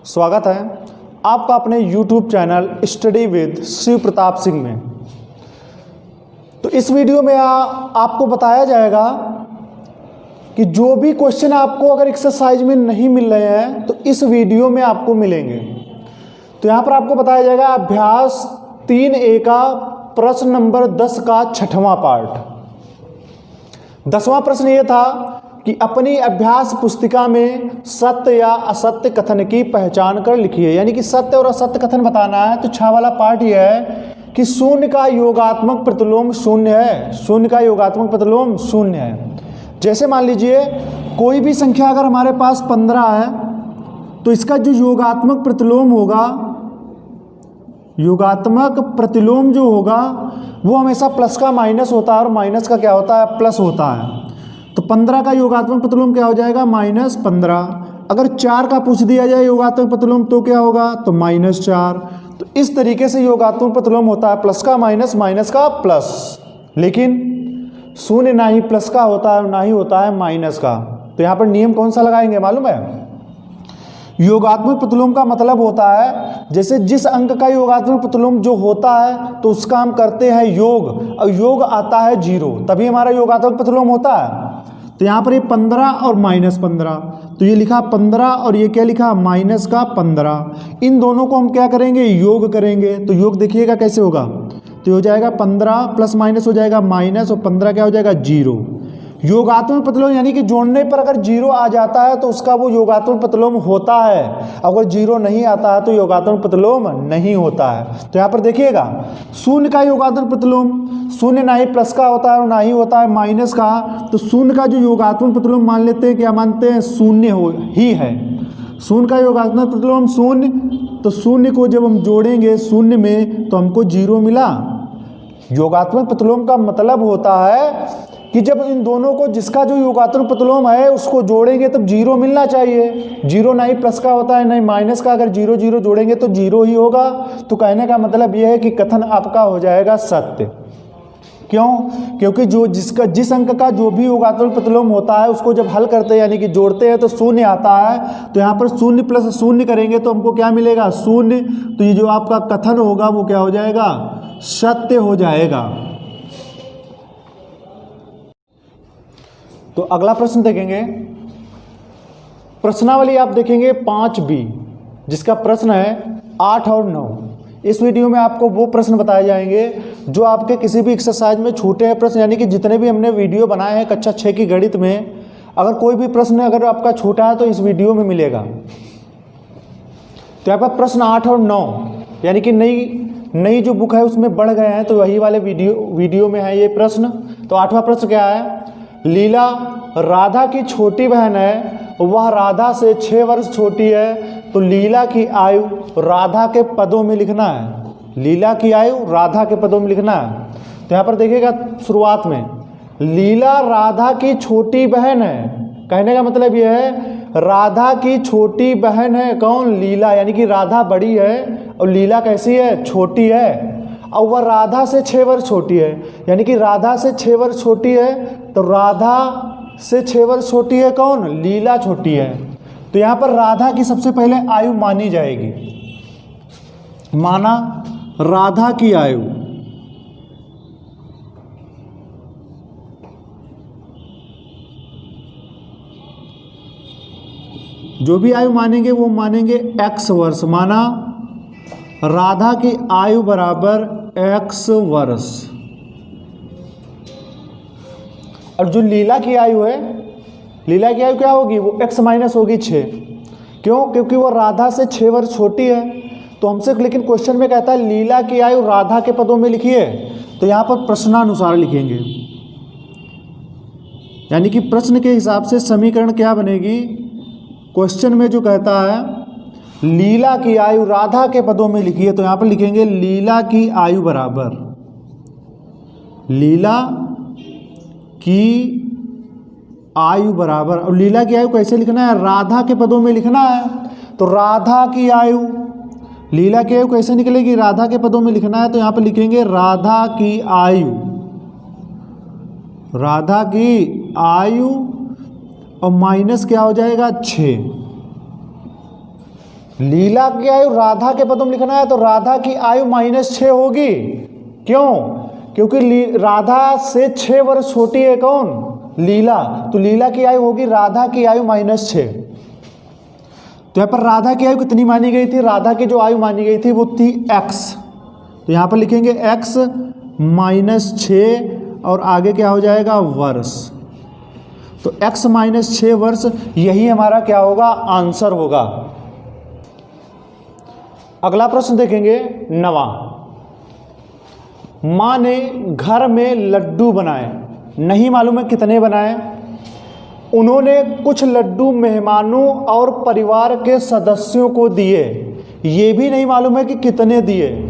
स्वागत है आपका अपने YouTube channel study with Shiv Pratap Singh में। तो इस वीडियो में आपको बताया जाएगा कि जो भी क्वेश्चन आपको अगर एक्सरसाइज में नहीं मिल रहे हैं तो इस वीडियो में आपको मिलेंगे। तो यहाँ पर आपको बताया जाएगा अभ्यास 3A का प्रश्न नंबर 10 का 6वां पार्ट। 10वां प्रश्न ये था कि अपनी अभ्यास पुस्तिका में सत्य या असत्य कथन की पहचान कर लिखिए। यानी कि सत्य और असत्य कथन बताना है। तो 6 वाला पार्ट ये है कि शून्य का योगात्मक प्रतिलोम शून्य है। शून्य का योगात्मक प्रतिलोम शून्य है। जैसे मान लीजिए कोई भी संख्या अगर हमारे पास 15 है तो इसका जो योगात्मक प्रतिलोम होगा, योगात्मक प्रतिलोम जो होगा वो हमेशा प्लस का माइनस होता है और माइनस का क्या होता है, प्लस होता है। तो 15 का योगात्मक प्रतिलोम क्या हो जाएगा, -15। अगर 4 का पूछ दिया जाए योगात्मक प्रतिलोम तो क्या होगा, तो -4। तो इस तरीके से योगात्मक प्रतिलोम होता है, प्लस का माइनस, माइनस का प्लस। लेकिन शून्य ना ही प्लस का होता है ना ही होता है माइनस का। तो यहाँ पर नियम कौन सा लगाएंगे मालूम है? योगात्मक प्रतिलोम का मतलब होता है जैसे जिस अंक का योगात्मक प्रतिलोम जो होता है तो उसका हम करते हैं योग, और योग आता है 0, तभी हमारा योगात्मक प्रतिलोम होता है। तो यहाँ पर ये 15 और -15, तो ये लिखा 15 और ये क्या लिखा, माइनस का 15। इन दोनों को हम क्या करेंगे, योग करेंगे। तो योग देखिएगा कैसे होगा, तो हो जाएगा 15 प्लस माइनस हो जाएगा माइनस, और 15 क्या हो जाएगा, 0। योगात्मक प्रतिलोम यानी कि जोड़ने पर अगर 0 आ जाता है तो उसका वो योगात्मक प्रतिलोम होता है। अगर 0 नहीं आता है तो योगात्मक प्रतिलोम नहीं होता है। तो यहाँ पर देखिएगा शून्य का योगात्मक प्रतिलोम, शून्य ना ही प्लस का होता है और ना ही होता है माइनस का। तो शून्य का जो योगात्मक प्रतिलोम मान लेते हैं, क्या मानते हैं, शून्य ही है। शून्य का योगात्मक प्रतिलोम शून्य, तो शून्य को जब हम जोड़ेंगे शून्य में तो हमको 0 मिला। योगात्मक प्रतिलोम का मतलब होता है कि जब इन दोनों को, जिसका जो योगात्मक प्रतिलोम है उसको जोड़ेंगे तब 0 मिलना चाहिए। 0 ना ही प्लस का होता है ना ही माइनस का। अगर 0 0 जोड़ेंगे तो 0 ही होगा। तो कहने का मतलब यह है कि कथन आपका हो जाएगा सत्य। क्यों? क्योंकि जिस अंक का जो भी योगात्मक प्रतिलोम होता है उसको जब हल करते हैं यानी कि जोड़ते हैं तो शून्य आता है। तो यहाँ पर शून्य प्लस शून्य करेंगे तो हमको क्या मिलेगा, शून्य। तो ये जो आपका कथन होगा वो क्या हो जाएगा, सत्य हो जाएगा। तो अगला प्रश्न देखेंगे, प्रश्नावली आप देखेंगे 5B, जिसका प्रश्न है 8 और 9। इस वीडियो में आपको वो प्रश्न बताए जाएंगे जो आपके किसी भी एक्सरसाइज में छूटे हैं प्रश्न। यानी कि जितने भी हमने वीडियो बनाए हैं कक्षा 6 की गणित में, अगर कोई भी प्रश्न अगर आपका छूटा है तो इस वीडियो में मिलेगा। तो यहाँ पर प्रश्न 8 और 9 यानी कि नई जो बुक है उसमें बढ़ गए हैं, तो वही वाले वीडियो में है ये प्रश्न। तो 8वां प्रश्न क्या है, लीला राधा की छोटी बहन है, वह राधा से 6 वर्ष छोटी है। तो लीला की आयु राधा के पदों में लिखना है। लीला की आयु राधा के पदों में लिखना है। तो यहाँ पर देखिएगा शुरुआत में लीला राधा की छोटी बहन है। कहने का मतलब यह है राधा की छोटी बहन है कौन, लीला। यानी कि राधा बड़ी है और लीला कैसी है, छोटी है। और वह राधा से 6 वर्ष छोटी है। यानी कि राधा से 6 वर्ष छोटी है। तो राधा से 6 वर्ष छोटी है कौन, लीला छोटी है। तो यहाँ पर राधा की सबसे पहले आयु मानी जाएगी। माना राधा की आयु, जो भी आयु मानेंगे वो मानेंगे x वर्ष। माना राधा की आयु बराबर x वर्ष। और जो लीला की आयु है, लीला की आयु क्या होगी, वो x माइनस होगी 6। क्यों? क्योंकि वो राधा से 6 वर्ष छोटी है। तो हमसे लेकिन क्वेश्चन में कहता है लीला की आयु राधा के पदों में लिखिए। तो यहाँ पर प्रश्नानुसार लिखेंगे। यानी कि प्रश्न के हिसाब से समीकरण क्या बनेगी, क्वेश्चन में जो कहता है लीला की आयु राधा के पदों में लिखिए। तो यहाँ पर लिखेंगे लीला की आयु बराबर, लीला की आयु बराबर, और लीला की आयु कैसे लिखना है, राधा के पदों में लिखना है। तो राधा की आयु, लीला की आयु कैसे निकलेगी, राधा के पदों में लिखना है। तो यहाँ पर लिखेंगे राधा की आयु, राधा की आयु और माइनस क्या हो जाएगा 6, लीला की आयु राधा के पदों में लिखना है तो राधा की आयु -6 होगी। क्यों? क्योंकि राधा से 6 वर्ष छोटी है कौन? लीला। तो लीला की आयु होगी राधा की आयु -6। तो यहाँ पर राधा की आयु कितनी मानी गई थी? राधा की जो आयु मानी गई थी वो थी x। तो यहाँ पर लिखेंगे x -6 और आगे क्या हो जाएगा? वर्ष। तो x -6 वर्ष, यही हमारा क्या होगा? आंसर होगा। अगला प्रश्न देखेंगे 9वां। माँ ने घर में लड्डू बनाए, नहीं मालूम है कितने बनाए। उन्होंने कुछ लड्डू मेहमानों और परिवार के सदस्यों को दिए, ये भी नहीं मालूम है कि कितने दिए।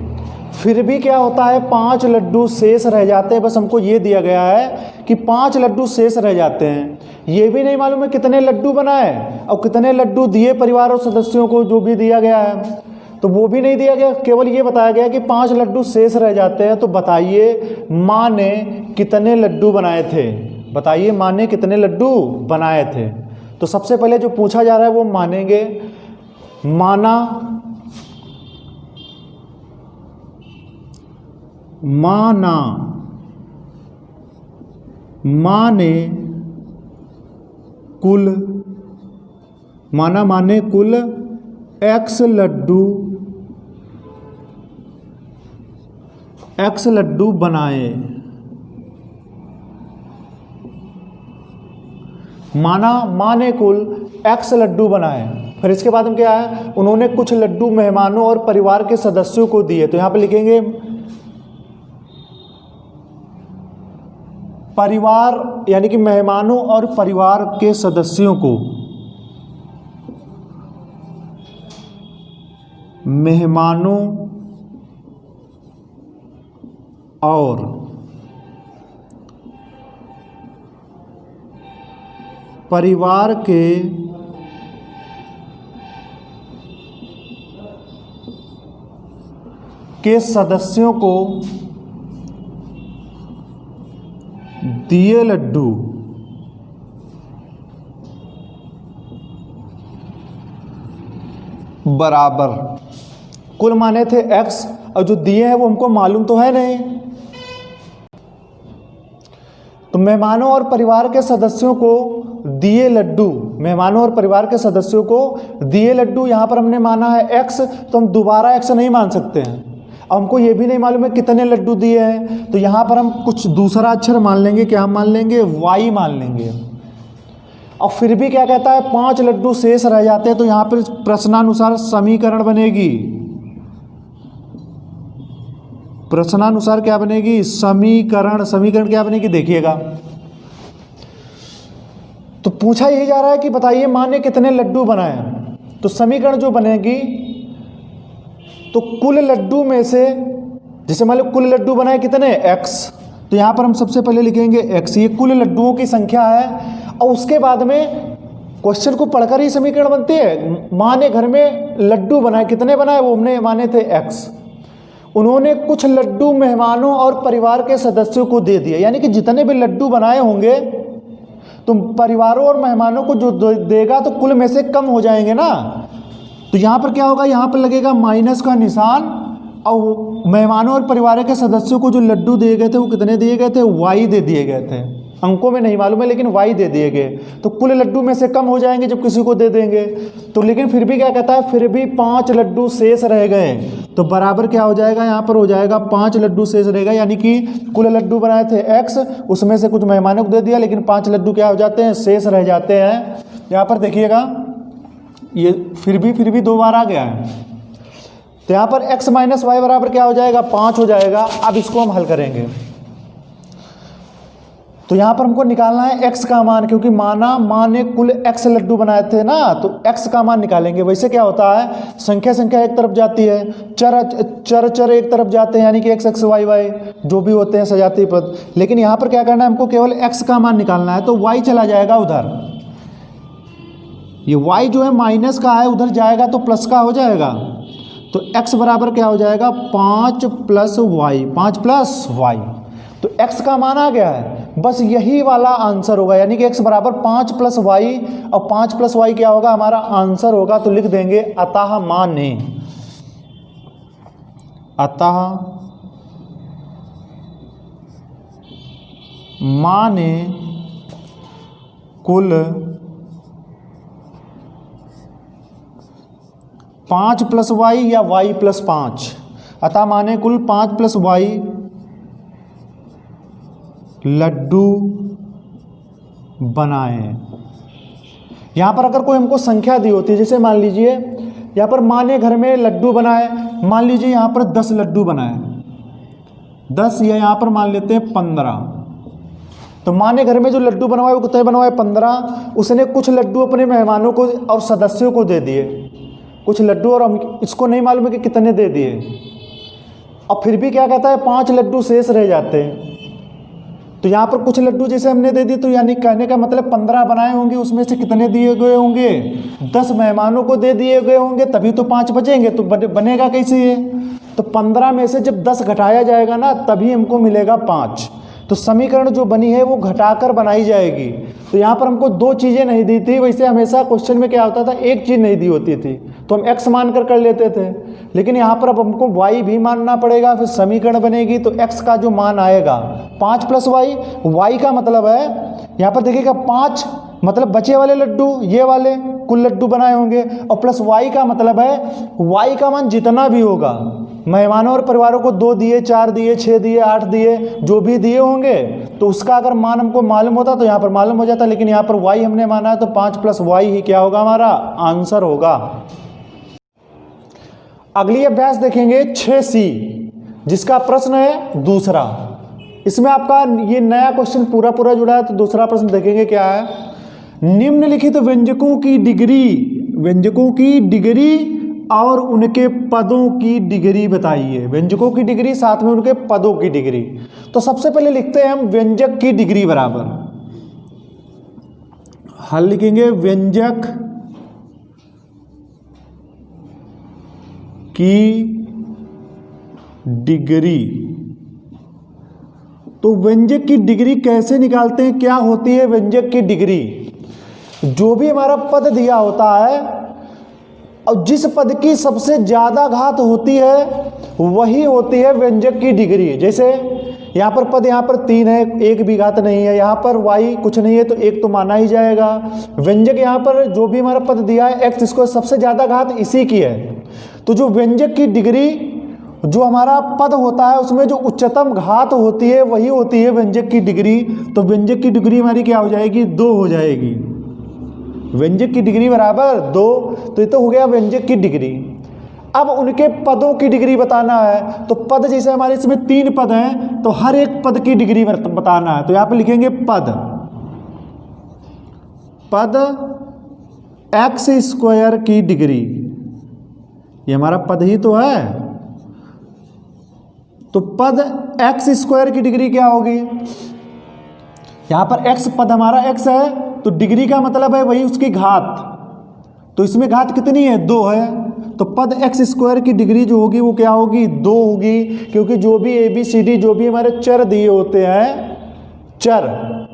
फिर भी क्या होता है? 5 लड्डू शेष रह जाते हैं। बस हमको ये दिया गया है कि 5 लड्डू शेष रह जाते हैं। ये भी नहीं मालूम है कितने लड्डू बनाए और कितने लड्डू दिए परिवार और सदस्यों को, जो भी दिया गया है तो वो भी नहीं दिया गया। केवल ये बताया गया कि 5 लड्डू शेष रह जाते हैं। तो बताइए माँ ने कितने लड्डू बनाए थे? बताइए माँ ने कितने लड्डू बनाए थे? तो सबसे पहले जो पूछा जा रहा है वो मानेंगे। माना, माना, माँ ने कुल, माना माने कुल x लड्डू बनाए। माना माँ ने कुल x लड्डू बनाए। फिर इसके बाद हम क्या है? उन्होंने कुछ लड्डू मेहमानों और परिवार के सदस्यों को दिए। तो यहाँ पे लिखेंगे परिवार, यानी कि मेहमानों और परिवार के सदस्यों को, मेहमानों और परिवार के सदस्यों को दिए लड्डू। बराबर कुल माने थे x और जो दिए हैं वो हमको मालूम तो है नहीं। तो मेहमानों और परिवार के सदस्यों को दिए लड्डू, मेहमानों और परिवार के सदस्यों को दिए लड्डू, यहाँ पर हमने माना है x, तो हम दोबारा x नहीं मान सकते हैं। हमको ये भी नहीं मालूम है कितने लड्डू दिए हैं, तो यहाँ पर हम कुछ दूसरा अक्षर मान लेंगे। क्या मान लेंगे? y मान लेंगे। और फिर भी क्या कहता है? 5 लड्डू शेष रह जाते हैं। तो यहाँ पर प्रश्नानुसार समीकरण बनेगी। प्रश्नानुसार क्या बनेगी? समीकरण। समीकरण क्या बनेगी? देखिएगा। तो पूछा यही जा रहा है कि बताइए माँ ने कितने लड्डू बनाए। तो समीकरण जो बनेगी, तो कुल लड्डू में से, जैसे मान लो कुल लड्डू बनाए कितने? x। तो यहाँ पर हम सबसे पहले लिखेंगे x, ये कुल लड्डुओं की संख्या है। और उसके बाद में क्वेश्चन को पढ़कर ही समीकरण बनती है। माँ ने घर में लड्डू बनाए, कितने बनाए? वो हमने माने थे x। उन्होंने कुछ लड्डू मेहमानों और परिवार के सदस्यों को दे दिए, यानी कि जितने भी लड्डू बनाए होंगे तो परिवारों और मेहमानों को जो देगा तो कुल में से कम हो जाएंगे ना। तो यहाँ पर क्या होगा? यहाँ पर लगेगा माइनस का निशान, और मेहमानों और परिवार के सदस्यों को जो लड्डू दिए गए थे वो कितने दिए गए थे? y दे दिए गए थे। अंकों में नहीं मालूम है लेकिन y दे दिए गए। तो कुल लड्डू में से कम हो जाएंगे जब किसी को दे देंगे। तो लेकिन फिर भी क्या कहता है? फिर भी 5 लड्डू शेष रह गए। तो बराबर क्या हो जाएगा? यहाँ पर हो जाएगा 5 लड्डू शेष रहेगा, यानी कि कुल लड्डू बनाए थे x, उसमें से कुछ मेहमानों को दे दिया, लेकिन 5 लड्डू क्या हो जाते हैं? शेष रह जाते हैं। यहाँ पर देखिएगा, ये फिर भी 2 बार आ गया है। तो यहाँ पर x माइनस वाई बराबर क्या हो जाएगा? 5 हो जाएगा। अब इसको हम हल करेंगे। तो यहाँ पर हमको निकालना है x का मान, क्योंकि माना माँ ने कुल x लड्डू बनाए थे ना, तो x का मान निकालेंगे। वैसे क्या होता है? संख्या एक तरफ जाती है, चर एक तरफ जाते हैं, यानी कि x y y जो भी होते हैं सजातीय पद। लेकिन यहाँ पर क्या करना है? हमको केवल x का मान निकालना है। तो y चला जाएगा उधर, ये y जो है माइनस का है, उधर जाएगा तो प्लस का हो जाएगा। तो x बराबर क्या हो जाएगा? 5 + y, 5 + y। तो x का मान आ गया है। बस यही वाला आंसर होगा, यानी कि x बराबर 5 प्लस वाई, और 5 प्लस वाई क्या होगा हमारा आंसर होगा। तो लिख देंगे अतः माने, अतः माने कुल 5 प्लस वाई या वाई प्लस 5, अतः माने कुल 5 प्लस वाई लड्डू बनाए। यहाँ पर अगर कोई हमको संख्या दी होती है, जैसे मान लीजिए यहाँ पर माँ ने घर में लड्डू बनाए, मान लीजिए यहाँ पर 10 लड्डू बनाए, 10 या यहाँ पर मान लेते हैं 15। तो माँ ने घर में जो लड्डू बनवाए वो कितने बनवाए 15। उसने कुछ लड्डू अपने मेहमानों को और सदस्यों को दे दिए, कुछ लड्डू, और हम इसको नहीं मालूम है कि कितने दे दिए। और फिर भी क्या कहता है 5 लड्डू शेष रह जाते हैं। तो यहाँ पर कुछ लड्डू जैसे हमने दे दिए, तो यानी कहने का मतलब 15 बनाए होंगे, उसमें से कितने दिए गए होंगे 10 मेहमानों को दे दिए गए होंगे, तभी तो 5 बचेंगे। तो बनेगा कैसे ये? तो 15 में से जब 10 घटाया जाएगा ना तभी हमको मिलेगा 5। तो समीकरण जो बनी है वो घटाकर बनाई जाएगी। तो यहाँ पर हमको 2 चीज़ें नहीं दी थी, वैसे हमेशा क्वेश्चन में क्या होता था एक चीज़ नहीं दी होती थी, तो हम x मानकर कर लेते थे। लेकिन यहाँ पर अब हमको y भी मानना पड़ेगा, फिर समीकरण बनेगी। तो x का जो मान आएगा 5 प्लस वाई, y का मतलब है यहाँ पर देखिएगा 5 मतलब बचे वाले लड्डू, ये वाले कुल लड्डू बनाए होंगे, और प्लस y का मतलब है y का मान जितना भी होगा, मेहमानों और परिवारों को 2 दिए, 4 दिए, 6 दिए, 8 दिए, जो भी दिए होंगे, तो उसका अगर मान हमको मालूम होता तो यहाँ पर मालूम हो जाता। लेकिन यहाँ पर y हमने माना है, तो 5 प्लस वाई ही क्या होगा हमारा आंसर होगा। अगली अभ्यास देखेंगे 6C, जिसका प्रश्न है दूसरा। इसमें आपका ये नया क्वेश्चन पूरा जुड़ा है। तो दूसरा प्रश्न देखेंगे क्या है, निम्नलिखित व्यंजकों की डिग्री और उनके पदों की डिग्री बताइए। व्यंजकों की डिग्री साथ में उनके पदों की डिग्री। तो सबसे पहले लिखते हैं हम व्यंजक की डिग्री बराबर, हल लिखेंगे व्यंजक की डिग्री। तो व्यंजक की डिग्री कैसे निकालते हैं, क्या होती है व्यंजक की डिग्री? जो भी हमारा पद दिया होता है और जिस पद की सबसे ज़्यादा घात होती है वही होती है व्यंजक की डिग्री। जैसे यहाँ पर पद यहाँ पर 3 है, एक भी घात नहीं है, यहाँ पर y कुछ नहीं है तो 1 तो माना ही जाएगा। व्यंजक यहाँ पर जो भी हमारा पद दिया है x, इसको सबसे ज़्यादा घात इसी की है। तो जो व्यंजक की डिग्री, जो हमारा पद होता है उसमें जो उच्चतम घात होती है वही होती है व्यंजक की डिग्री। तो व्यंजक की डिग्री हमारी क्या हो जाएगी 2 हो जाएगी। व्यंजक की डिग्री बराबर 2। तो ये तो हो गया व्यंजक की डिग्री। अब उनके पदों की डिग्री बताना है। तो पद जैसे हमारे इसमें 3 पद हैं, तो हर एक पद की डिग्री बताना है। तो यहाँ पे लिखेंगे पद एक्स स्क्वायर की डिग्री। ये हमारा पद ही तो है। तो पद एक्स स्क्वायर की डिग्री क्या होगी? यहाँ पर x पद हमारा x है, तो डिग्री का मतलब है वही उसकी घात। तो इसमें घात कितनी है 2 है। तो पद एक्स स्क्वायर की डिग्री जो होगी वो क्या होगी 2 होगी, क्योंकि जो भी ABCD जो भी हमारे चर दिए होते हैं, चर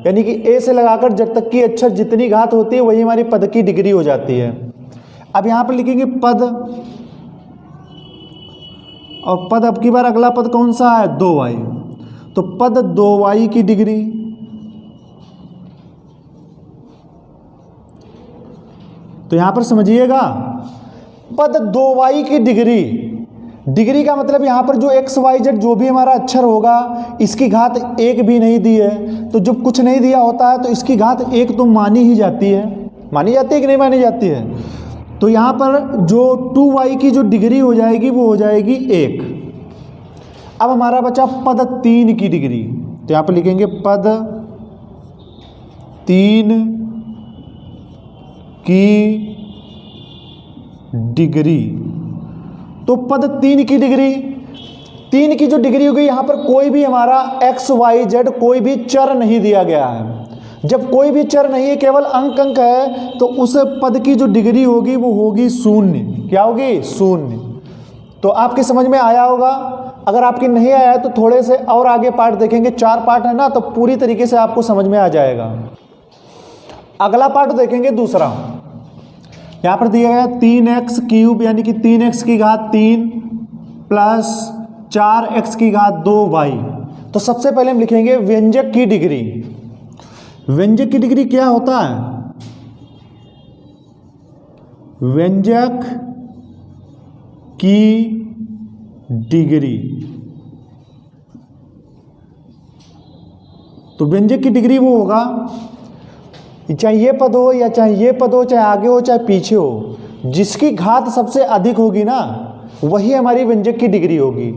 यानी कि A से लगाकर जब तक की अक्षर जितनी घात होती है वही हमारी पद की डिग्री हो जाती है। अब यहाँ पर लिखेंगे पद, और पद अब की बार अगला पद कौन सा है 2y। तो पद 2y की डिग्री। तो यहां पर समझिएगा पद 2y की डिग्री का मतलब यहां पर जो XYZ जो भी हमारा अक्षर होगा इसकी घात 1 भी नहीं दी है। तो जब कुछ नहीं दिया होता है तो इसकी घात 1 तो मानी ही जाती है। मानी जाती है कि नहीं मानी जाती है? तो यहाँ पर जो 2y की जो डिग्री हो जाएगी वो हो जाएगी 1। अब हमारा बचा पद 3 की डिग्री। तो यहाँ पर लिखेंगे पद 3 की डिग्री। तो पद 3 की डिग्री, 3 की जो डिग्री होगी यहाँ पर कोई भी हमारा XYZ कोई भी चर नहीं दिया गया है। जब कोई भी चर नहीं है केवल अंक है तो उस पद की जो डिग्री होगी वो होगी 0। क्या होगी 0। तो आपकी समझ में आया होगा। अगर आपकी नहीं आया है तो थोड़े से और आगे पार्ट देखेंगे, 4 पार्ट है ना, तो पूरी तरीके से आपको समझ में आ जाएगा। अगला पार्ट देखेंगे दूसरा, यहाँ पर दिया गया 3x क्यूब यानी कि 3x की घात 3 प्लस 4x की घात 2y। तो सबसे पहले हम लिखेंगे व्यंजक की डिग्री। व्यंजक की डिग्री क्या होता है? व्यंजक की डिग्री, तो व्यंजक की डिग्री वो होगा, चाहे ये पद हो या चाहे ये पद हो, चाहे आगे हो चाहे पीछे हो, जिसकी घात सबसे अधिक होगी ना वही हमारी व्यंजक की डिग्री होगी।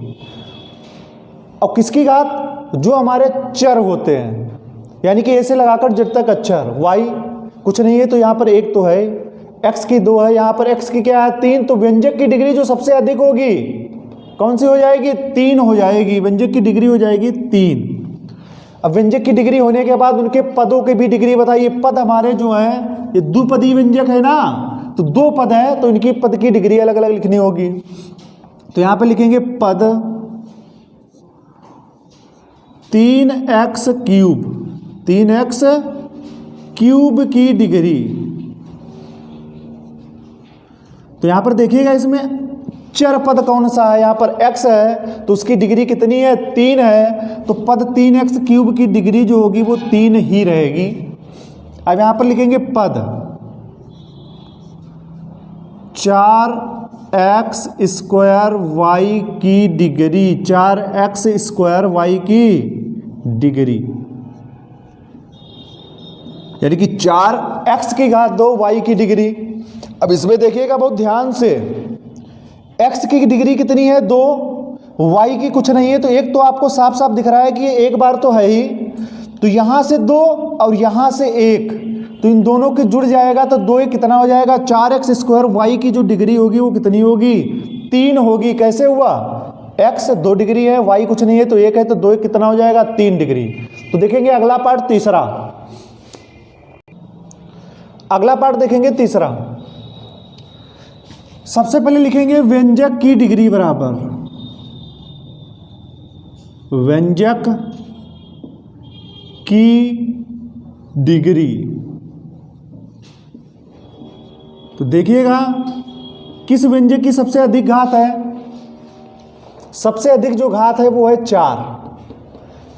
और किसकी घात? जो हमारे चर होते हैं, यानी कि ऐसे लगाकर जब तक अक्षर y कुछ नहीं है तो यहाँ पर 1 तो है, x की 2 है, यहाँ पर x की क्या है 3, तो व्यंजक की डिग्री जो सबसे अधिक होगी कौन सी हो जाएगी? 3 हो जाएगी। व्यंजक की डिग्री हो जाएगी 3। अब व्यंजक की डिग्री होने के बाद उनके पदों की भी डिग्री बताइए। पद हमारे जो है ये द्विपदी व्यंजक है ना, तो 2 पद है तो इनकी पद की डिग्री अलग अलग लिखनी होगी। तो यहाँ पे लिखेंगे पद 3x क्यूब, 3x क्यूब की डिग्री। तो यहाँ पर देखिएगा इसमें चर पद कौन सा है? यहाँ पर x है तो उसकी डिग्री कितनी है? 3 है, तो पद 3x क्यूब की डिग्री जो होगी वो 3 ही रहेगी। अब यहाँ पर लिखेंगे पद 4x स्क्वायर y की डिग्री, 4x स्क्वायर y की डिग्री, यानी कि 4x की घात 2 y की डिग्री। अब इसमें देखिएगा बहुत ध्यान से, x की डिग्री कितनी है? 2, y की कुछ नहीं है, तो एक तो आपको साफ साफ दिख रहा है कि ये एक बार तो है ही, तो यहाँ से 2 और यहाँ से 1, तो इन दोनों के जुड़ जाएगा तो 2 कितना हो जाएगा? 4x स्क्वायर y की जो डिग्री होगी वो कितनी होगी? 3 होगी। कैसे हुआ? x 2 डिग्री है, y कुछ नहीं है तो 1 है, तो 2 कितना हो जाएगा? 3 डिग्री। तो देखेंगे अगला पार्ट तीसरा, अगला पार्ट देखेंगे तीसरा। सबसे पहले लिखेंगे व्यंजक की डिग्री बराबर व्यंजक की डिग्री। तो देखिएगा किस व्यंजक की सबसे अधिक घात है? सबसे अधिक जो घात है वो है 4।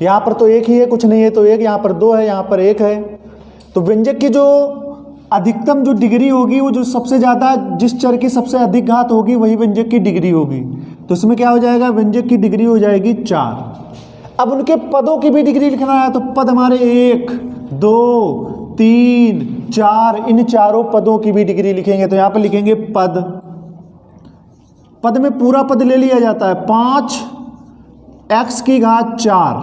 यहाँ पर तो 1 ही है, कुछ नहीं है तो 1, यहाँ पर 2 है, यहाँ पर 1 है। तो व्यंजक की जो अधिकतम जो डिग्री होगी वो जो सबसे ज़्यादा जिस चर की सबसे अधिक घात होगी वही व्यंजक की डिग्री होगी। तो इसमें क्या हो जाएगा? व्यंजक की डिग्री हो जाएगी 4। अब उनके पदों की भी डिग्री लिखना है, तो पद हमारे 1, 2, 3, 4, इन चारों पदों की भी डिग्री लिखेंगे। तो यहाँ पर लिखेंगे पद, पद में पूरा पद ले लिया जाता है, 5x की घात 4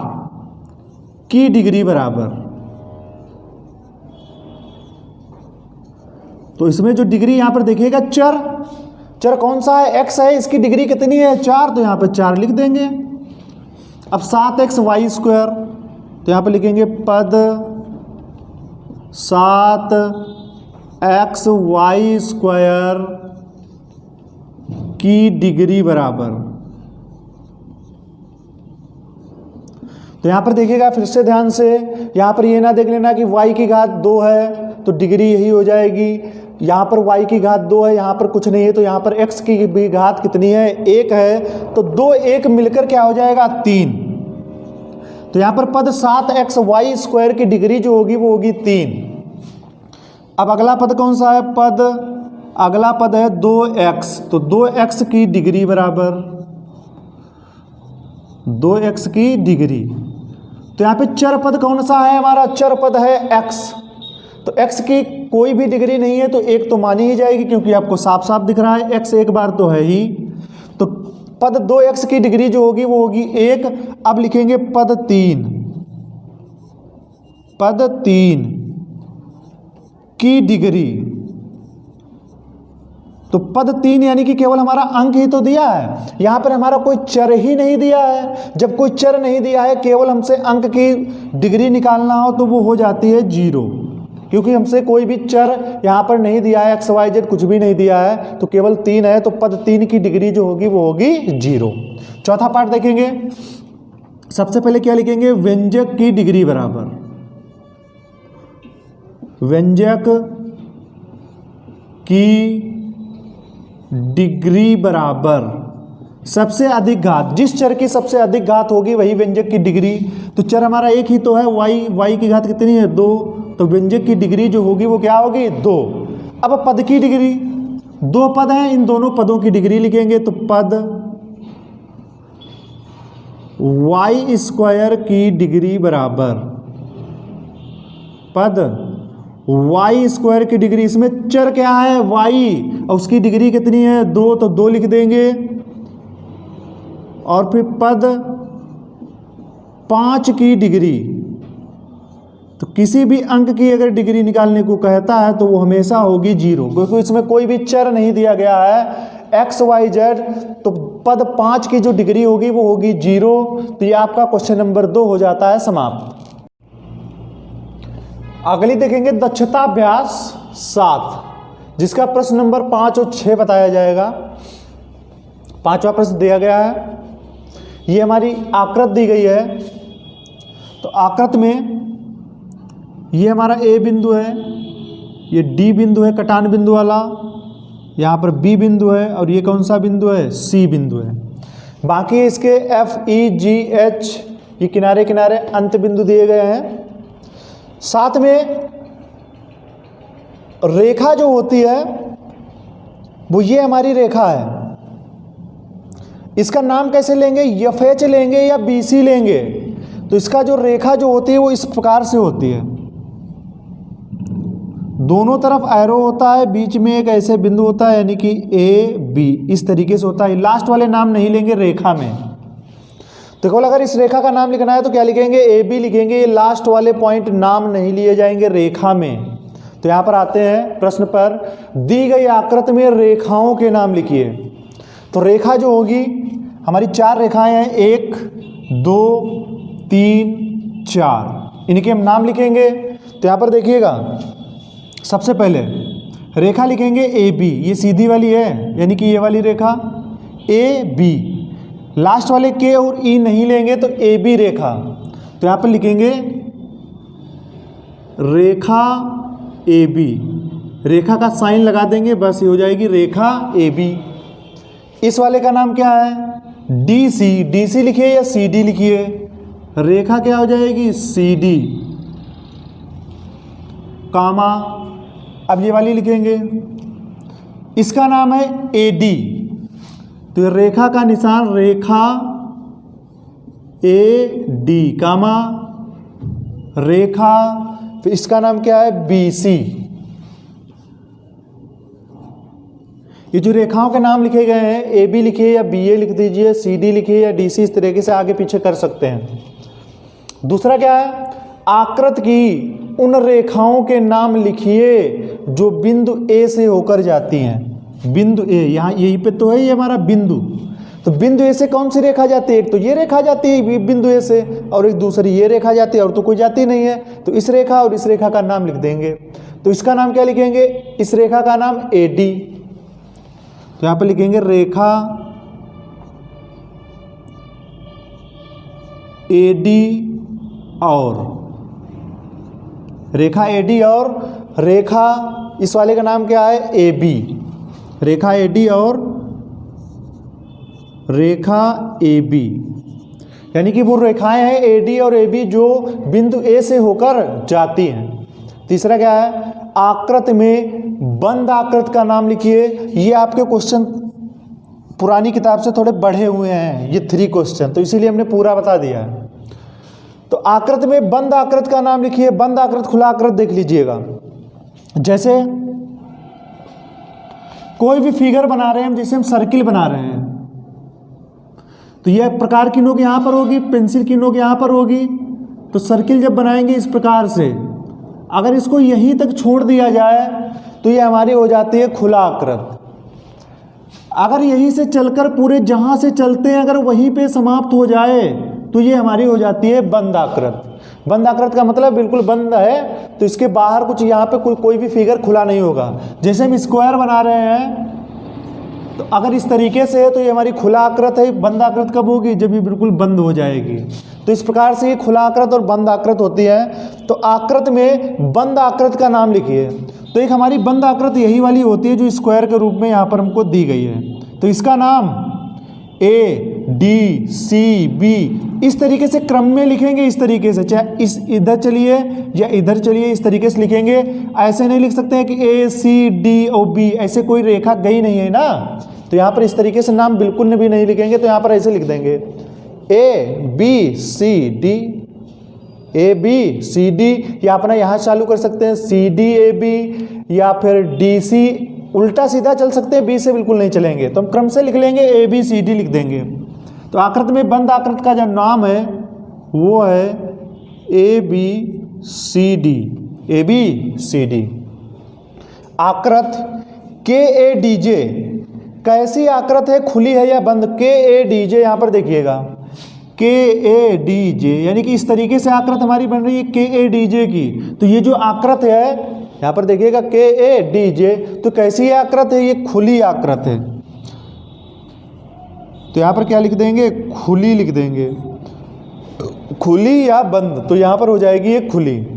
की डिग्री बराबर। तो इसमें जो डिग्री यहाँ पर देखिएगा चर, चर कौन सा है? x है, इसकी डिग्री कितनी है? 4, तो यहाँ पर 4 लिख देंगे। अब 7xy स्क्वायर, तो यहाँ पर लिखेंगे पद 7xy स्क्वायर की डिग्री बराबर। तो यहाँ पर देखिएगा फिर से ध्यान से, यहाँ पर ये ना देख लेना कि y की घात 2 है तो डिग्री यही हो जाएगी। यहाँ पर y की घात 2 है, यहाँ पर कुछ नहीं है, तो यहाँ पर x की भी घात कितनी है? 1 है, तो 2 1 मिलकर क्या हो जाएगा? 3। तो यहाँ पर पद 7xy स्क्वायर की डिग्री जो होगी वो होगी 3। अब अगला पद कौन सा है? पद अगला पद है 2x, तो 2x की डिग्री बराबर 2x की डिग्री। तो यहाँ पे चर पद कौन सा है? हमारा चर पद है x, तो x की कोई भी डिग्री नहीं है तो 1 तो मानी ही जाएगी, क्योंकि आपको साफ साफ दिख रहा है x एक बार तो है ही। तो पद 2x की डिग्री जो होगी वो होगी 1। अब लिखेंगे पद 3, पद 3 की डिग्री। तो पद 3 यानी कि केवल हमारा अंक ही तो दिया है, यहाँ पर हमारा कोई चर ही नहीं दिया है। जब कोई चर नहीं दिया है, केवल हमसे अंक की डिग्री निकालना हो तो वो हो जाती है 0। क्योंकि हमसे कोई भी चर यहाँ पर नहीं दिया है, एक्स वाई जेड कुछ भी नहीं दिया है, तो केवल 3 है, तो पद 3 की डिग्री जो होगी वो होगी 0। चौथा पार्ट देखेंगे। सबसे पहले क्या लिखेंगे, व्यंजक की डिग्री बराबर, व्यंजक की डिग्री बराबर सबसे अधिक घात, जिस चर की सबसे अधिक घात होगी वही व्यंजक की डिग्री। तो चर हमारा एक ही तो है y, y की घात कितनी है 2, तो व्यंजक की डिग्री जो होगी वो क्या होगी 2। अब पद की डिग्री, 2 पद हैं, इन दोनों पदों की डिग्री लिखेंगे, तो पद y स्क्वायर की डिग्री बराबर पद y स्क्वायर की डिग्री, इसमें चर क्या है y और उसकी डिग्री कितनी है 2, तो 2 लिख देंगे, और फिर पद 5 की डिग्री। तो किसी भी अंक की अगर डिग्री निकालने को कहता है तो वो हमेशा होगी 0, क्योंकि इसमें कोई भी चर नहीं दिया गया है एक्स वाई जेड, तो पद 5 की जो डिग्री होगी वो होगी 0। तो ये आपका क्वेश्चन नंबर 2 हो जाता है समाप्त। अगली देखेंगे दक्षता अभ्यास 7, जिसका प्रश्न नंबर 5 और 6 बताया जाएगा। 5वां प्रश्न दिया गया है, ये हमारी आकृत दी गई है। तो आकृत में ये हमारा ए बिंदु है, ये डी बिंदु है कटान बिंदु वाला, यहाँ पर बी बिंदु है, और ये कौन सा बिंदु है सी बिंदु है। बाकी इसके एफ ई जी एच ये किनारे किनारे अंत बिंदु दिए गए हैं। साथ में रेखा जो होती है वो ये हमारी रेखा है, इसका नाम कैसे लेंगे, एफ एच लेंगे या बी सी लेंगे। तो इसका जो रेखा जो होती है वो इस प्रकार से होती है, दोनों तरफ एरो होता है, बीच में एक ऐसे बिंदु होता है, यानी कि ए बी, इस तरीके से होता है। लास्ट वाले नाम नहीं लेंगे रेखा में। तो केवल अगर इस रेखा का नाम लिखना है तो क्या लिखेंगे, ए बी लिखेंगे, ये लास्ट वाले पॉइंट नाम नहीं लिए जाएंगे रेखा में। तो यहाँ पर आते हैं प्रश्न पर, दी गई आकृत में रेखाओं के नाम लिखिए। तो रेखा जो होगी हमारी 4 रेखाएं हैं, 1 2 3 4, इनके हम नाम लिखेंगे। तो यहाँ पर देखिएगा, सबसे पहले रेखा लिखेंगे ए बी, ये सीधी वाली है यानी कि ये वाली रेखा ए बी, लास्ट वाले के और ई नहीं लेंगे तो ए बी रेखा। तो यहाँ पर लिखेंगे रेखा ए बी, रेखा का साइन लगा देंगे, बस ये हो जाएगी रेखा ए बी। इस वाले का नाम क्या है डी सी, डी सी लिखिए या सी डी लिखिए, रेखा क्या हो जाएगी सी डी, कामा। अब ये वाली लिखेंगे, इसका नाम है ए डी, तो रेखा का निशान रेखा ए डी कामा रेखा, फिर इसका नाम क्या है बी सी। ये जो रेखाओं के नाम लिखे गए हैं, ए बी लिखिए या बी ए लिख दीजिए, सी डी लिखिए या डी सी, इस तरीके से आगे पीछे कर सकते हैं। दूसरा क्या है, आकृत की उन रेखाओं के नाम लिखिए जो बिंदु ए से होकर जाती हैं। बिंदु ए, यहाँ यहीं पे तो है ये हमारा बिंदु, तो बिंदु ए से कौन सी रेखा जाती है, एक तो ये रेखा जाती है बिंदु ए से, और एक दूसरी ये रेखा जाती है, और तो कोई जाती नहीं है। तो इस रेखा और इस रेखा का नाम लिख देंगे। तो इसका नाम क्या लिखेंगे, इस रेखा का नाम ए डी, तो यहाँ पे लिखेंगे रेखा ए डी, और रेखा ए डी, और रेखा इस वाले का नाम क्या है A B, Rekha A D और रेखा ए बी, यानी कि वो रेखाएं हैं ए डी और ए बी जो बिंदु ए से होकर जाती हैं। तीसरा क्या है, आकृत में बंद आकृत का नाम लिखिए। ये आपके क्वेश्चन पुरानी किताब से थोड़े बढ़े हुए हैं, ये 3 क्वेश्चन, तो इसीलिए हमने पूरा बता दिया है। तो आकृत में बंद आकृत का नाम लिखिए। बंद आकृत खुला आकृत देख लीजिएगा, जैसे कोई भी फिगर बना रहे हैं हम, जैसे हम सर्किल बना रहे हैं, तो यह प्रकार की नोक यहाँ पर होगी, पेंसिल की नोक यहाँ पर होगी। तो सर्किल जब बनाएंगे इस प्रकार से, अगर इसको यहीं तक छोड़ दिया जाए तो ये हमारी हो जाती है खुला आकृत। अगर यहीं से चलकर पूरे जहाँ से चलते हैं अगर वहीं पे समाप्त हो जाए तो ये हमारी हो जाती है बंद आकृत। बंद आकृत का मतलब बिल्कुल बंद है, तो इसके बाहर कुछ यहाँ पे कोई भी फिगर खुला नहीं होगा। जैसे हम स्क्वायर बना रहे हैं, तो अगर इस तरीके से है तो ये हमारी खुला आकृत है। बंद आकृत कब होगी? जब ये बिल्कुल बंद हो जाएगी। तो इस प्रकार से ये खुला आकृत और बंद आकृत होती है। तो आकृत में बंद आकृत का नाम लिखिए। तो एक हमारी बंद आकृत यही वाली होती है जो स्क्वायर के रूप में यहाँ पर हमको दी गई है। तो इसका नाम ADCB इस तरीके से क्रम में लिखेंगे, इस तरीके से, चाहे इधर चलिए या इधर चलिए, इस तरीके से लिखेंगे। ऐसे नहीं लिख सकते हैं कि ACDOB, ऐसे कोई रेखा गई नहीं है ना, तो यहाँ पर इस तरीके से नाम बिल्कुल भी नहीं लिखेंगे। तो यहाँ पर ऐसे लिख देंगे ABCD, या अपना यहाँ चालू कर सकते हैं CDAB, या फिर DC, उल्टा सीधा चल सकते हैं, B से बिल्कुल नहीं चलेंगे। तो हम क्रम से लिख लेंगे, ABCD लिख देंगे। तो आकृत में बंद आकृत का जो नाम है वो है ABCD। आकृत KADJ कैसी आकृत है? खुली है या बंद? KADJ यहाँ पर देखिएगा, KADJ यानी कि इस तरीके से आकृत हमारी बन रही है KADJ की। तो ये जो आकृत है यहाँ पर देखिएगा KADJ, तो कैसी आकृत है? ये खुली आकृत है। तो यहाँ पर क्या लिख देंगे? खुली लिख देंगे, खुली या बंद। तो यहाँ पर हो जाएगी ये खुली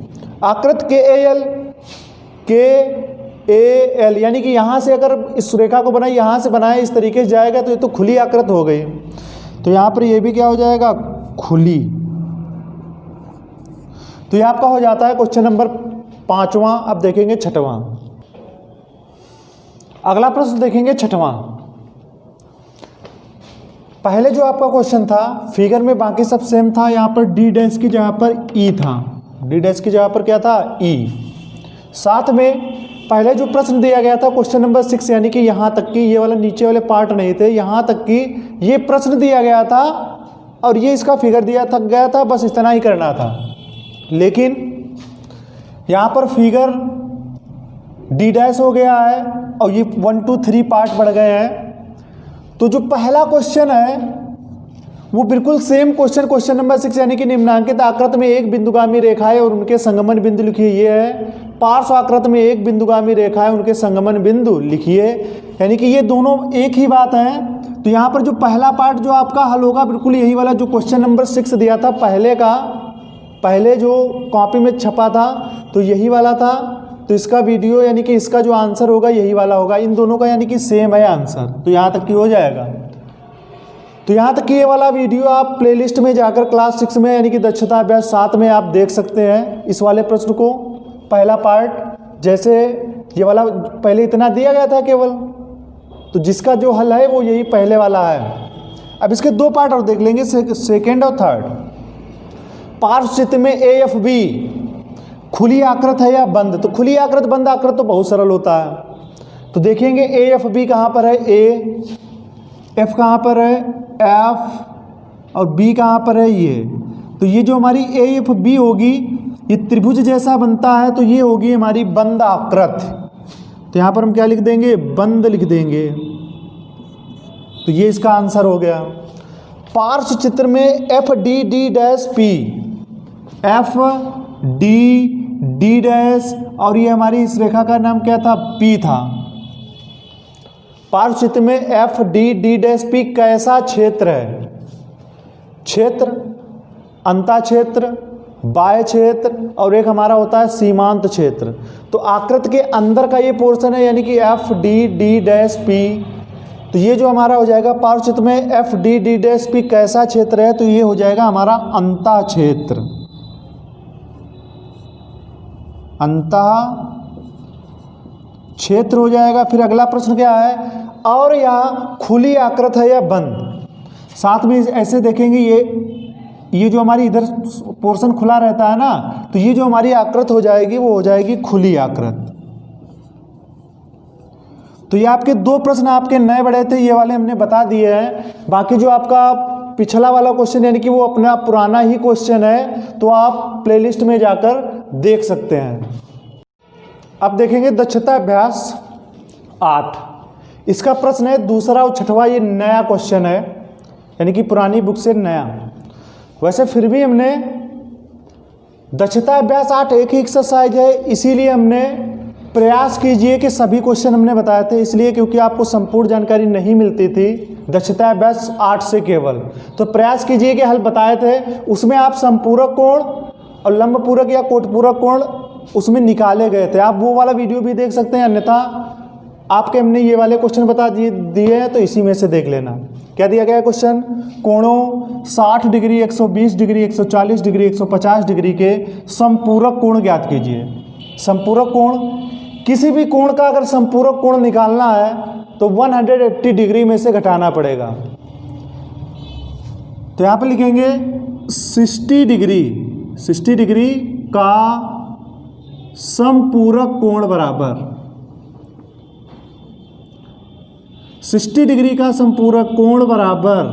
आकृत। KAL यानी कि यहाँ से अगर इस रेखा को बनाए, यहाँ से बनाए, इस तरीके से जाएगा तो ये तो खुली आकृत हो गई। तो यहाँ पर ये भी क्या हो जाएगा? खुली। तो ये आपका हो जाता है क्वेश्चन नंबर 5वां। अब देखेंगे 6वां। अगला प्रश्न देखेंगे 6वां। पहले जो आपका क्वेश्चन था फिगर में बाकी सब सेम था, यहाँ पर D डैश की जगह पर E था, D डैश की जगह पर क्या था? E। साथ में पहले जो प्रश्न दिया गया था क्वेश्चन नंबर 6, यानी कि यहाँ तक की, ये वाला नीचे वाले पार्ट नहीं थे, यहाँ तक की ये प्रश्न दिया गया था और ये इसका फिगर दिया थक गया था, बस इतना ही करना था। लेकिन यहाँ पर फिगर D डैश हो गया है और ये 1 2 3 पार्ट बढ़ गए हैं। तो जो पहला क्वेश्चन है वो बिल्कुल सेम क्वेश्चन नंबर 6, यानी कि निम्नांकित आकृत में एक बिंदुगामी रेखा है और उनके संगमन बिंदु लिखिए, ये है। पार्श्व आकृत में एक बिंदुगामी रेखा है, उनके संगमन बिंदु लिखिए, यानी कि ये दोनों एक ही बात है। तो यहाँ पर जो पहला पार्ट जो आपका हल होगा बिल्कुल यही वाला जो क्वेश्चन नंबर 6 दिया था पहले का, पहले जो कॉपी में छपा था तो यही वाला था। तो इसका वीडियो यानी कि इसका जो आंसर होगा यही वाला होगा, इन दोनों का यानी कि सेम है आंसर। तो यहाँ तक की हो जाएगा। तो यहाँ तक कि ये वाला वीडियो आप प्लेलिस्ट में जाकर क्लास 6 में यानी कि दक्षता अभ्यास 7 में आप देख सकते हैं इस वाले प्रश्न को, पहला पार्ट। जैसे ये वाला पहले इतना दिया गया था केवल, तो जिसका जो हल है वो यही पहले वाला है। अब इसके 2 पार्ट और देख लेंगे, सेकेंड और थर्ड। पार्श्व चित्र में AFB खुली आकृत है या बंद? तो खुली आकृत बंद आकृत तो बहुत सरल होता है। तो देखेंगे AFB कहाँ पर है? F कहाँ पर है? F, और B कहाँ पर है? ये। तो ये जो हमारी AFB होगी ये त्रिभुज जैसा बनता है, तो ये होगी हमारी बंद आकृत। तो यहाँ पर हम क्या लिख देंगे? बंद लिख देंगे। तो ये इसका आंसर हो गया। पार्श्व चित्र में FDD-P, FDD- और ये हमारी इस रेखा का नाम क्या था? P था। पार्श्व चित्र में FDD-P कैसा क्षेत्र है? क्षेत्र, अंता क्षेत्र, बाह्य क्षेत्र और एक हमारा होता है सीमांत क्षेत्र। तो आकृत के अंदर का ये पोर्शन है यानी कि FDD-P। तो ये जो हमारा हो जाएगा पार्श्व चित्र में FDD-P कैसा क्षेत्र है? तो ये हो जाएगा हमारा अंता क्षेत्र, अंतः क्षेत्र हो जाएगा। फिर अगला प्रश्न क्या है? और यह खुली आकृत है या बंद? साथ में ऐसे देखेंगे ये जो हमारी इधर पोर्शन खुला रहता है ना, तो ये जो हमारी आकृत हो जाएगी वो हो जाएगी खुली आकृत। तो ये आपके 2 प्रश्न आपके नए बड़े थे, ये वाले हमने बता दिए हैं। बाकी जो आपका पिछला वाला क्वेश्चन यानी कि वो अपना पुराना ही क्वेश्चन है, तो आप प्लेलिस्ट में जाकर देख सकते हैं। अब देखेंगे दक्षता अभ्यास 8। इसका प्रश्न है दूसरा और छठवां, ये नया क्वेश्चन है यानी कि पुरानी बुक से नया। वैसे फिर भी हमने दक्षता अभ्यास 8 एक ही एक्सरसाइज है, इसीलिए हमने प्रयास कीजिए कि सभी क्वेश्चन हमने बताए थे, इसलिए क्योंकि आपको संपूर्ण जानकारी नहीं मिलती थी दक्षता अभ्यास 8 से केवल। तो प्रयास कीजिए कि हल बताए थे उसमें आप समपूरक कोण और लंब पूरक या कोटपूरक कोण उसमें निकाले गए थे, आप वो वाला वीडियो भी देख सकते हैं, अन्यथा आपके हमने ये वाले क्वेश्चन बता दिए हैं तो इसी में से देख लेना। क्या दिया गया है क्वेश्चन? कोणों 60 डिग्री, 120 डिग्री, 140 डिग्री, 150 डिग्री के समपूरक कोण ज्ञात कीजिए। समपूरक कोण, किसी भी कोण का अगर समपूरक कोण निकालना है तो 180 डिग्री में से घटाना पड़ेगा। तो यहां पर लिखेंगे 60 डिग्री का समपूरक कोण बराबर 60 डिग्री का संपूरक कोण बराबर,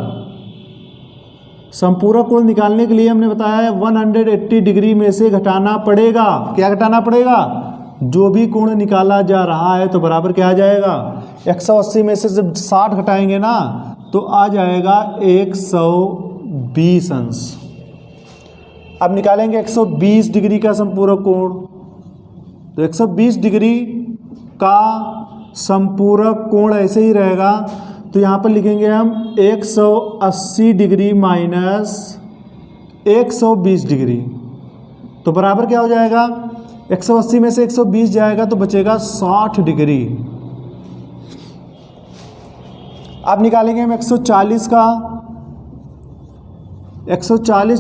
संपूरक कोण निकालने के लिए हमने बताया है 180 डिग्री में से घटाना पड़ेगा। क्या घटाना पड़ेगा? जो भी कोण निकाला जा रहा है तो बराबर क्या आ जाएगा? 180 में से जब 60 घटाएंगे ना तो आ जाएगा 120 अंश। अब निकालेंगे 120 डिग्री का संपूरक कोण, तो 120 डिग्री का संपूरक कोण ऐसे ही रहेगा, तो यहाँ पर लिखेंगे हम 180 डिग्री माइनस 120 डिग्री, तो बराबर क्या हो जाएगा? 180 में से 120 जाएगा तो बचेगा 60 डिग्री। अब निकालेंगे हम 140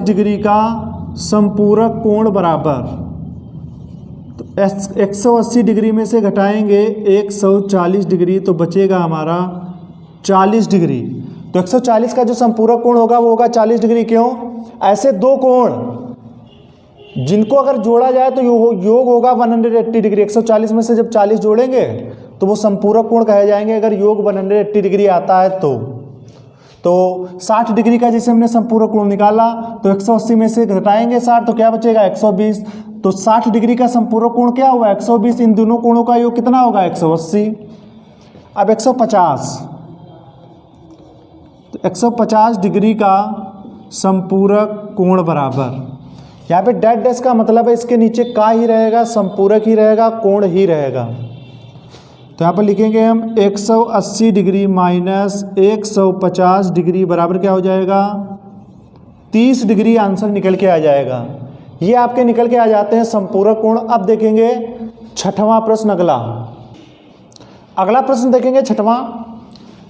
डिग्री का संपूरक कोण बराबर, तो 180 डिग्री में से घटाएंगे 140 डिग्री तो बचेगा हमारा 40 डिग्री। तो 140 का जो संपूरक कोण होगा वो होगा 40 डिग्री। क्यों? ऐसे दो कोण जिनको अगर जोड़ा जाए तो योग होगा 180 डिग्री। 140 में से जब 40 जोड़ेंगे तो वो संपूरक कोण कहे जाएंगे अगर योग 180 डिग्री आता है तो 60 डिग्री का जैसे हमने संपूरक कोण निकाला तो 180 में से घटाएंगे 60 तो क्या बचेगा? 120। तो 60 डिग्री का संपूरक कोण क्या हुआ? 120। इन दोनों कोणों का योग कितना होगा? 180। अब 150, तो 150 डिग्री का संपूरक कोण बराबर, यहाँ पे डैश डैश का मतलब है इसके नीचे का ही रहेगा, संपूरक ही रहेगा, कोण ही रहेगा। तो यहाँ पर लिखेंगे हम 180 डिग्री माइनस 150 डिग्री बराबर क्या हो जाएगा? 30 डिग्री आंसर निकल के आ जाएगा। ये आपके निकल के आ जाते हैं संपूरक कोण। अब देखेंगे छठवां प्रश्न। अगला प्रश्न देखेंगे छठवां,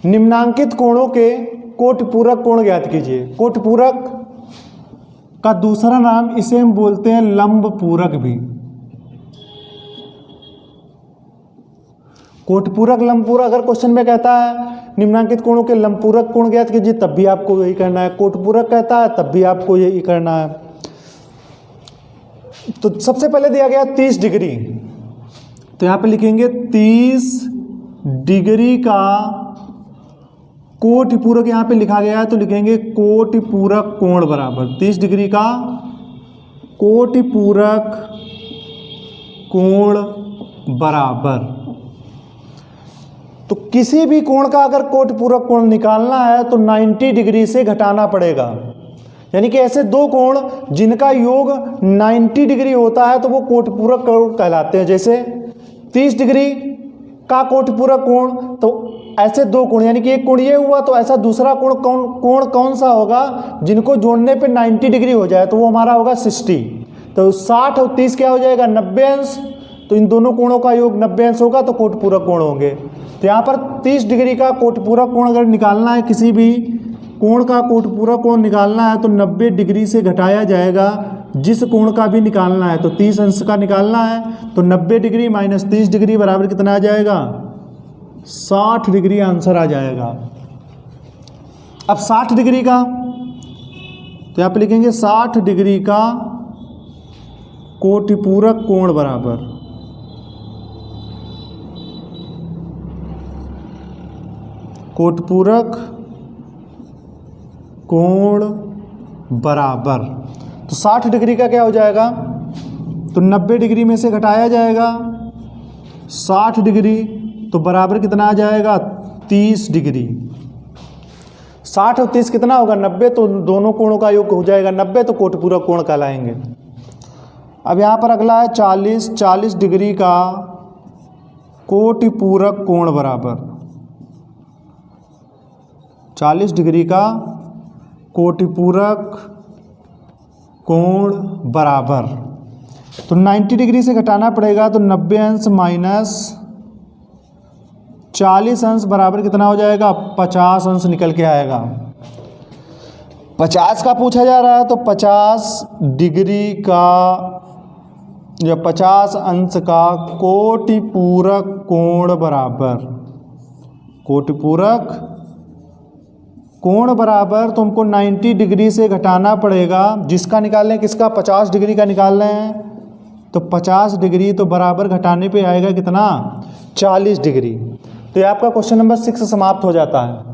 निम्नांकित कोणों के कोटपूरक कोण ज्ञात कीजिए। कोटपूरक का दूसरा नाम इसे हम बोलते हैं लंब पूरक भी। कोटपूरक लंब पूरक, अगर क्वेश्चन में कहता है निम्नांकित कोणों के लंब पूरक कोण ज्ञात कीजिए तब भी आपको यही करना है, कोटपूरक कहता है तब भी आपको यही करना है। तो सबसे पहले दिया गया 30 डिग्री, तो यहां पे लिखेंगे 30 डिग्री का कोटपूरक, यहां पे लिखा गया है तो लिखेंगे कोटपूरक कोण बराबर 30 डिग्री का कोटपूरक कोण बराबर। तो किसी भी कोण का अगर कोटपूरक कोण निकालना है तो 90 डिग्री से घटाना पड़ेगा, यानी कि ऐसे दो कोण जिनका योग 90 डिग्री होता है तो वो कोटपूरक कोण कहलाते हैं। जैसे 30 डिग्री का कोटपूरक कोण, तो ऐसे दो कोण, यानी कि एक कोण ये हुआ तो ऐसा दूसरा कोण कौन सा होगा जिनको जोड़ने पे 90 डिग्री हो जाए, तो वो हमारा होगा 60। तो 60 और 30 क्या हो जाएगा? 90 अंश। तो इन दोनों कोणों का योग 90 अंश होगा तो कोटपूरक कोण होंगे। तो यहाँ पर 30 डिग्री का कोटपूरक कोण अगर निकालना है, किसी भी कोण का कोटपूरक कोण निकालना है तो 90 डिग्री से घटाया जाएगा। जिस कोण का भी निकालना है तो 30 अंश का निकालना है तो 90 डिग्री माइनस 30 डिग्री बराबर कितना आ जाएगा? 60 डिग्री आंसर आ जाएगा। अब 60 डिग्री का, तो यहाँ पे लिखेंगे 60 डिग्री का कोटपूरक कोण बराबर कोटपूरक कोण बराबर, तो 60 डिग्री का क्या हो जाएगा? तो 90 डिग्री में से घटाया जाएगा 60 डिग्री तो बराबर कितना आ जाएगा? 30 डिग्री। 60 और 30 कितना होगा? 90। तो दोनों कोणों का योग हो जाएगा 90, तो कोटपूरक कोण कहलाएंगे। अब यहाँ पर अगला है 40 डिग्री का कोटि पूरक कोण बराबर 40 डिग्री का कोटि पूरक कोण बराबर, तो 90 डिग्री से घटाना पड़ेगा, तो 90 अंश माइनस 40 अंश बराबर कितना हो जाएगा, 50 अंश निकल के आएगा। 50 का पूछा जा रहा है तो 50 डिग्री का या 50 अंश का कोटि पूरक कोण बराबर, कोटि पूरक कोण बराबर तुमको 90 डिग्री से घटाना पड़ेगा, जिसका निकाल लें, किसका, 50 डिग्री का निकाल लें, तो 50 डिग्री तो बराबर घटाने पे आएगा कितना, 40 डिग्री। तो ये आपका क्वेश्चन नंबर 6 समाप्त हो जाता है।